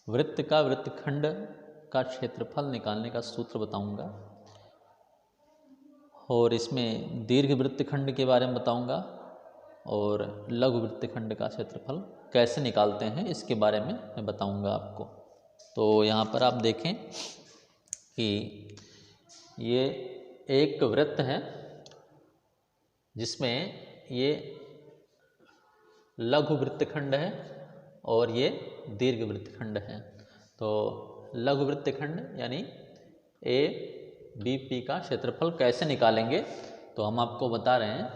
वृत्त का वृत्तखंड का क्षेत्रफल निकालने का सूत्र बताऊंगा, और इसमें दीर्घ वृत्तखंड के बारे में बताऊंगा, और लघु वृत्तखंड का क्षेत्रफल कैसे निकालते हैं इसके बारे में मैं बताऊंगा आपको। तो यहाँ पर आप देखें कि ये एक वृत्त है जिसमें ये लघु वृत्तखंड है और ये दीर्घ वृत्तखंड है। तो लघु वृत्तखंड यानी ए बी पी का क्षेत्रफल कैसे निकालेंगे, तो हम आपको बता रहे हैं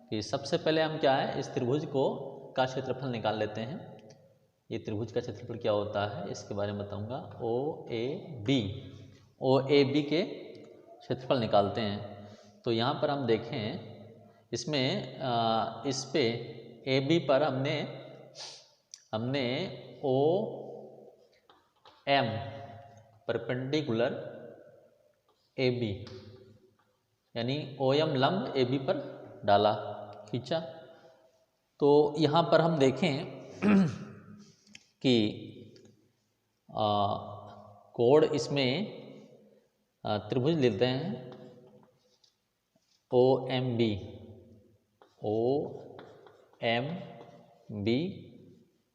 कि सबसे पहले हम क्या है, इस त्रिभुज को का क्षेत्रफल निकाल लेते हैं। ये त्रिभुज का क्षेत्रफल क्या होता है इसके बारे में बताऊंगा। ओ ए बी के क्षेत्रफल निकालते हैं। तो यहाँ पर हम देखें, इसमें इस पे ए बी पर हमने O M perpendicular A B यानी ओ एम लंब ए बी पर डाला, खींचा। तो यहाँ पर हम देखें कि कोण इसमें त्रिभुज लेते हैं ओ एम बी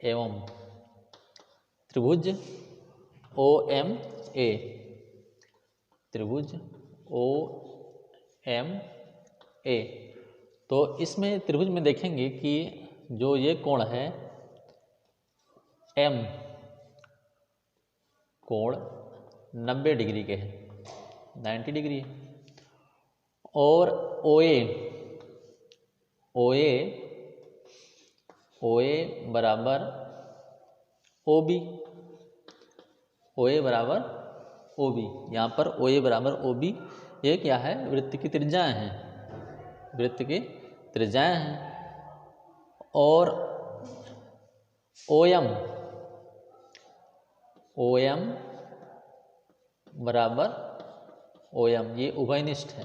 एवं त्रिभुज ओ एम ए, त्रिभुज ओ एम ए। तो इसमें त्रिभुज में देखेंगे कि जो ये कोण है एम कोण 90 डिग्री के हैं, 90 डिग्री है। और ओए बराबर ओबी, ओए बराबर ओबी। यहाँ पर ओए बराबर ओबी ये क्या है, वृत्त की त्रिज्याएं हैं, वृत्त की त्रिज्याएं हैं। और ओएम बराबर ओएम, ये उभयनिष्ठ है,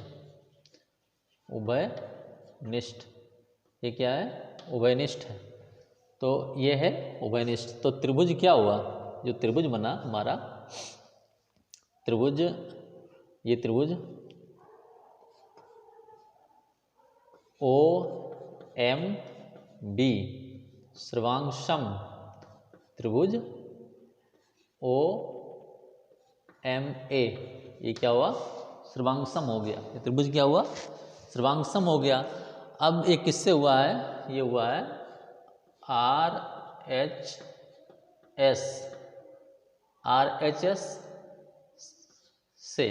उभयनिष्ठ, ये क्या है, उभयनिष्ठ है। तो ये है उभयनिष्ठ। तो त्रिभुज क्या हुआ, जो त्रिभुज बना हमारा त्रिभुज, ये त्रिभुज ओ एम बी सर्वांगसम त्रिभुज ओ एम ए, ये क्या हुआ, सर्वांगसम हो गया। ये त्रिभुज क्या हुआ, सर्वांगसम हो गया। अब ये किससे हुआ है, ये हुआ है आर एच एस से,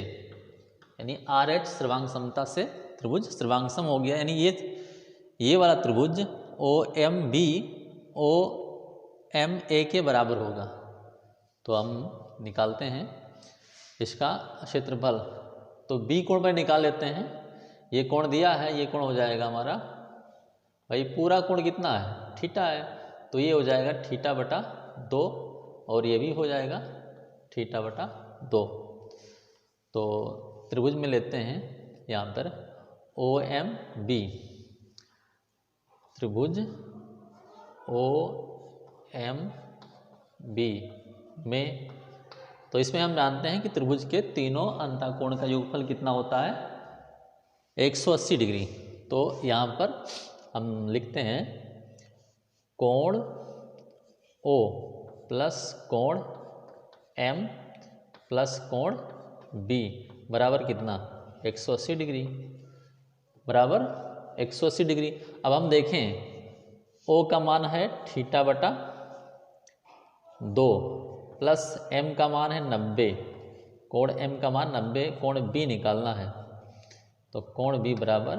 यानी आर एच सर्वांग समता से त्रिभुज सर्वांगसम हो गया। यानी ये वाला त्रिभुज O M B O M A के बराबर होगा। तो हम निकालते हैं इसका क्षेत्रफल। तो बी कोण पर निकाल लेते हैं। ये कोण दिया है, ये कोण हो जाएगा हमारा, भाई पूरा कोण कितना है, थीटा है, तो ये हो जाएगा थीटा बटा 2, और ये भी हो जाएगा थीटा बटा 2। तो त्रिभुज में लेते हैं यहाँ पर ओ एम बी, त्रिभुज ओ एम बी में, तो इसमें हम जानते हैं कि त्रिभुज के तीनों अंतःकोण का योगफल कितना होता है, 180 डिग्री। तो यहाँ पर हम लिखते हैं कोण ओ प्लस कोण एम प्लस कोण बी बराबर कितना, 180 डिग्री, बराबर 180 डिग्री। अब हम देखें ओ का मान है थीटा बटा 2 प्लस एम का मान है 90, कोण एम का मान 90, कोण बी निकालना है। तो कोण बी बराबर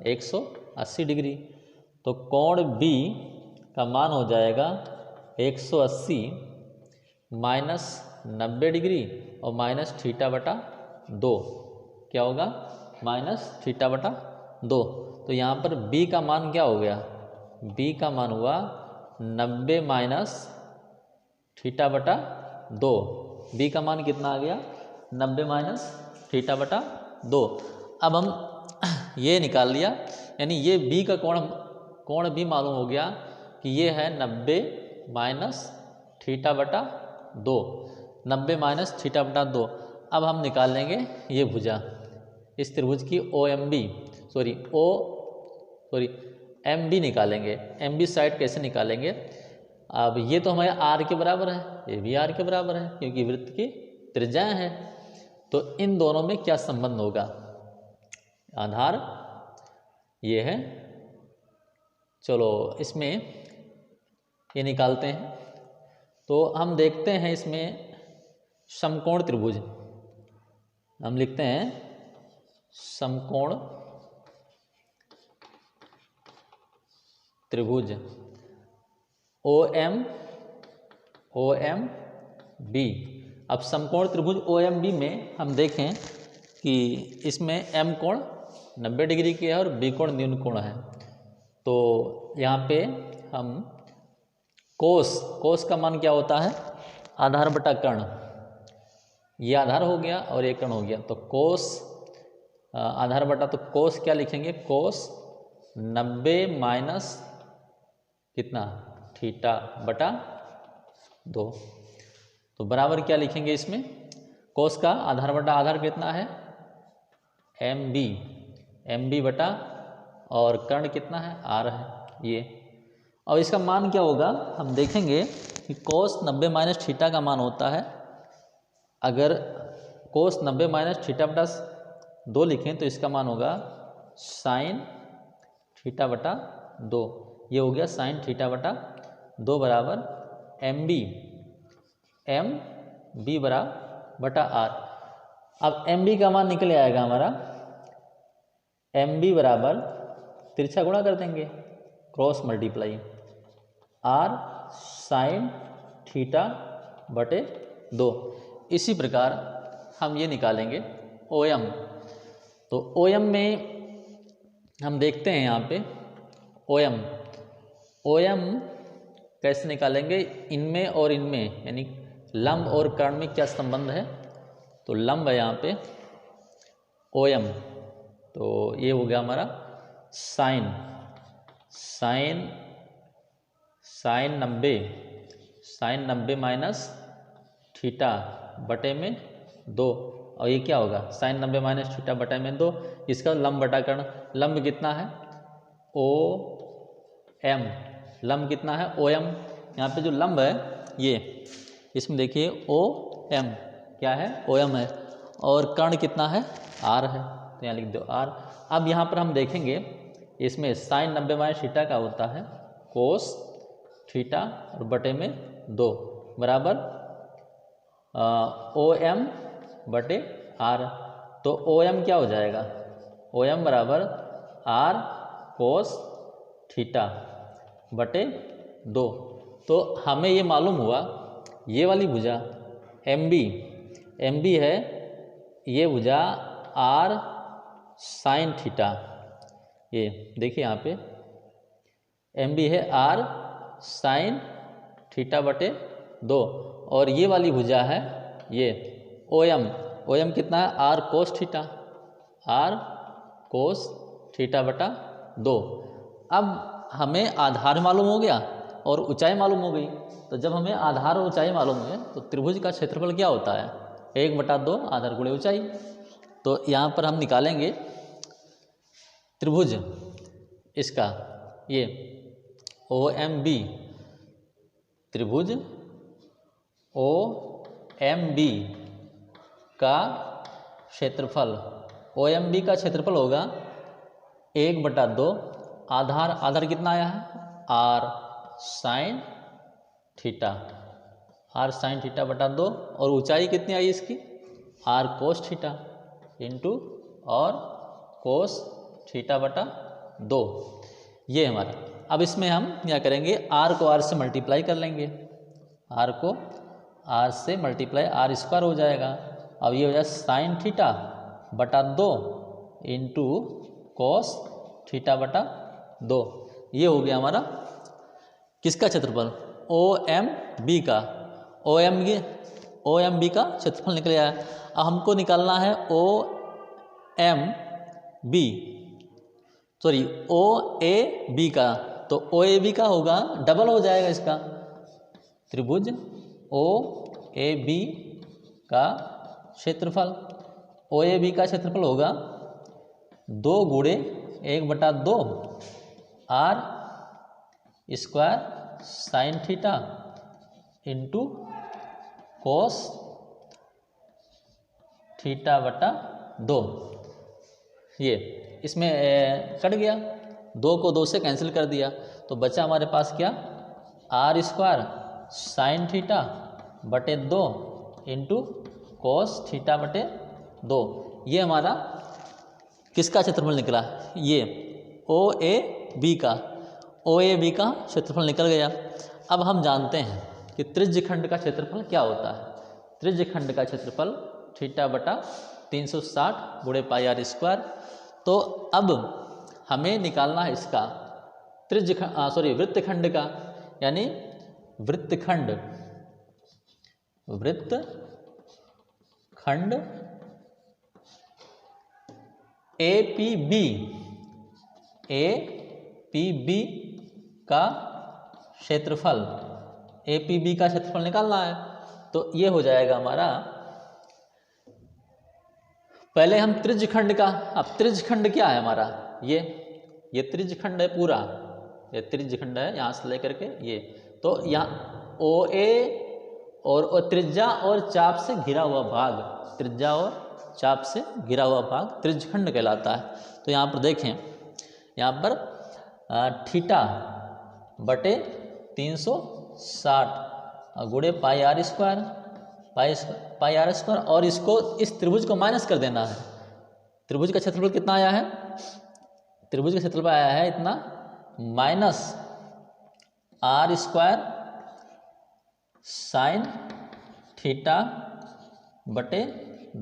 180 डिग्री। तो कोण बी का मान हो जाएगा 180 माइनस 90 डिग्री और माइनस थीटा बटा 2, क्या होगा, माइनस थीटा बटा 2। तो यहाँ पर b का मान क्या हो गया, b का मान हुआ 90 माइनस थीटा बटा 2। b का मान कितना आ गया, 90 माइनस थीटा बटा 2। अब हम ये निकाल लिया, यानी ये b का कोण भी मालूम हो गया कि ये है 90 माइनस थीटा बटा 2, 90 माइनस थीटा बटा 2। अब हम निकाल लेंगे ये भुजा, इस त्रिभुज की एम बी निकालेंगे। एम बी साइड कैसे निकालेंगे? अब ये तो हमारे आर के बराबर है, ये भी आर के बराबर है क्योंकि वृत्त की त्रिज्याएं हैं। तो इन दोनों में क्या संबंध होगा? आधार ये है। चलो इसमें ये निकालते हैं। तो हम देखते हैं इसमें समकोण त्रिभुज, हम लिखते हैं समकोण त्रिभुज ओ एम बी। अब समकोण त्रिभुज ओ एम बी में हम देखें कि इसमें एम कोण 90 डिग्री की है और बी कोण न्यून कोण है। तो यहाँ पे हम कोस का मान क्या होता है? आधार बटा कर्ण। ये आधार हो गया और ये कर्ण हो गया। तो कोस आधार बटा, तो कोस क्या लिखेंगे? कोस 90 माइनस कितना? थीटा बटा 2। तो बराबर क्या लिखेंगे इसमें? कोस का आधार बटा आधार कितना है? एम बी बटा, और कर्ण कितना है? आर है ये। और इसका मान क्या होगा? हम देखेंगे कि कोस 90 माइनस थीटा का मान होता है, अगर कोस 90 माइनस थीटा बटा 2 लिखें तो इसका मान होगा साइन थीटा बटा 2। ये हो गया साइन थीटा बटा 2 बराबर एम बी बटा आर। अब एम बी का मान निकल आएगा हमारा, एम बी बराबर तिरछा गुणा कर देंगे, cross multiply R sine theta बटे 2। इसी प्रकार हम ये निकालेंगे ओ एम। तो ओ एम में हम देखते हैं यहाँ पे ओ एम कैसे निकालेंगे? इनमें और इनमें, यानी लंब और कर्ण में क्या संबंध है? तो लंब है यहाँ पे ओ एम, तो ये हो गया हमारा साइन 90 माइनस थीटा बटे में 2। और ये क्या होगा? साइन 90 माइनस थीटा बटे में 2। इसका लंब बटा कर्ण, लंब कितना है? ओ एम, लंब कितना है? O M. यहाँ पे जो लंब है ये, इसमें देखिए ओ एम क्या है? ओ एम है। और कर्ण कितना है? आर है, तो यहाँ लिख दो आर। अब यहाँ पर हम देखेंगे इसमें साइन 90 माइनस थीटा का होता है कोस थीटा और बटे में 2 बराबर ओ एम बटे आर। तो ओ एम क्या हो जाएगा? ओ एम बराबर आर कोस थीटा बटे 2। तो हमें ये मालूम हुआ ये वाली भुजा एम बी है, ये भुजा आर साइन थीटा, ये देखिए यहाँ पे एम बी है आर साइन थीटा बटे 2। और ये वाली भुजा है ये ओ एम कितना है? आर कोस थीटा बटा 2। अब हमें आधार मालूम हो गया और ऊंचाई मालूम हो गई। तो जब हमें आधार और ऊंचाई मालूम हुए तो त्रिभुज का क्षेत्रफल क्या होता है? 1/2 आधार गुणे ऊंचाई। तो यहाँ पर हम निकालेंगे त्रिभुज इसका, ये ओ एम बी, त्रिभुज ओ एम बी का क्षेत्रफल। ओ एम बी का क्षेत्रफल होगा 1/2, आधार कितना आया है? आर साइन थीटा बटा 2। और ऊंचाई कितनी आई इसकी? आर कोस थीटा इंटू और कोस थीटा बटा 2। ये हमारा। अब इसमें हम क्या करेंगे? आर को आर से मल्टीप्लाई कर लेंगे, आर को आर से मल्टीप्लाई, आर स्क्वायर हो जाएगा। अब ये हो जाएगा साइन थीटा बटा 2 इंटू कोस थीटा बटा 2। ये हो गया हमारा किसका क्षेत्रफल? ओ एम बी का। ओ एम बी का क्षेत्रफल निकल आया। अब हमको निकालना है ओ ए बी का। तो ओ ए बी का होगा, डबल हो जाएगा इसका, त्रिभुज ओ ए बी का क्षेत्रफल। ओ ए बी का क्षेत्रफल होगा 2 गुणे 1/2 R square sine theta into cos theta बटा 2। ये इसमें कट गया, 2 को 2 से कैंसिल कर दिया, तो बचा हमारे पास क्या, आर स्क्वायर साइन थीटा बटे 2 इंटू कोस थीटा बटे 2। ये हमारा किसका क्षेत्रफल निकला, ये ओ ए बी का क्षेत्रफल निकल गया। अब हम जानते हैं कि त्रिज्यखंड का क्षेत्रफल क्या होता है। त्रिज्यखंड का क्षेत्रफल थीटा बटा 360 गुणे पाई आर स्क्वायर। तो अब हमें निकालना है इसका वृत्तखंड का, यानी वृत्तखंड ए पी बी का क्षेत्रफल, ए पी बी का क्षेत्रफल निकालना है। तो ये हो जाएगा हमारा, पहले हम त्रिज्यखंड का, अब त्रिज्यखंड क्या है हमारा, ये त्रिज्यखंड है पूरा, ये त्रिज्यखंड है यहाँ से लेकर के ये, तो यहाँ ओ ए और त्रिज्या और चाप से घिरा हुआ भाग, त्रिज्या और चाप से घिरा हुआ भाग त्रिज्यखंड कहलाता है। तो यहाँ पर देखें, यहाँ पर थीटा बटे 360 गुणे pi R square, pi R square, और इसको इस त्रिभुज को माइनस कर देना है। त्रिभुज का क्षेत्रफल कितना आया है, त्रिभुज का क्षेत्रफल आया है इतना, minus R square sine theta बटे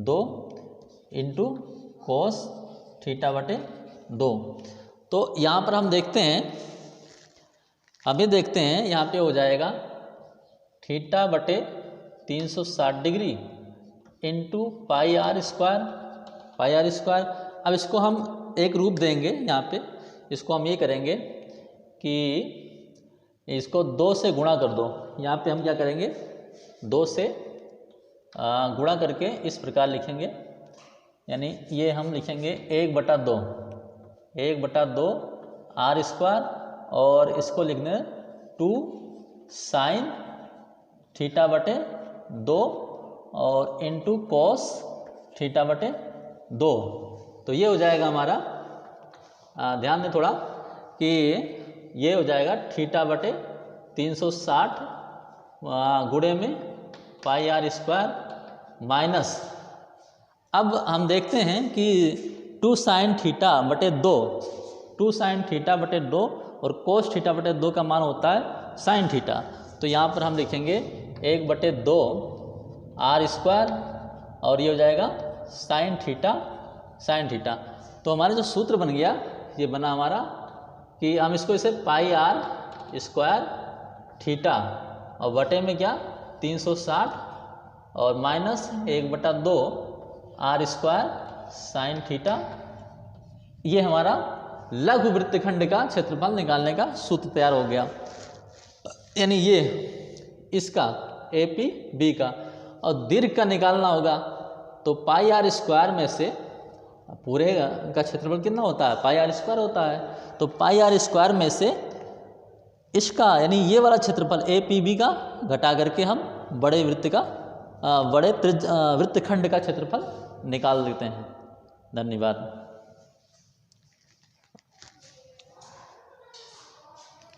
2 इंटू कोस थीटा बटे 2। तो यहाँ पर हम देखते हैं, यहाँ पे हो जाएगा थीटा बटे 360 degree into pi R square. अब इसको हम एक रूप देंगे, यहाँ पे इसको हम ये करेंगे कि इसको 2 से गुणा कर दो। यहाँ पे हम क्या करेंगे, 2 से गुणा करके इस प्रकार लिखेंगे, यानी ये हम लिखेंगे 1/2 आर स्क्वायर, और इसको लिखने 2 साइन थीटा बटे 2 और इंटू कोस थीटा बटे 2। तो ये हो जाएगा हमारा, ध्यान दें थोड़ा कि ये हो जाएगा थीटा बटे 360 गुणे में पाई आर स्क्वायर माइनस, अब हम देखते हैं कि 2 साइन थीटा बटे 2 और कोस थीटा बटे 2 का मान होता है साइन थीटा। तो यहाँ पर हम लिखेंगे 1/2 आर स्क्वायर, और ये हो जाएगा साइन थीटा। तो हमारा जो सूत्र बन गया, ये बना हमारा कि हम इसको इसे पाई आर स्क्वायर थीटा और बटे में क्या 360 और minus 1/2 R square sine theta, ये हमारा लघु वृत्तखंड का क्षेत्रफल निकालने का सूत्र तैयार हो गया। यानी ये इसका ए पी बी का, और दीर्घ का निकालना होगा तो पाई आर स्क्वायर में से पूरे का क्षेत्रफल कितना होता है, पाई आर स्क्वायर होता है। तो पाई आर स्क्वायर में से इसका, यानी ये वाला क्षेत्रफल ए पी बी का घटा करके हम बड़े वृत्तखंड का क्षेत्रफल निकाल देते हैं। धन्यवाद।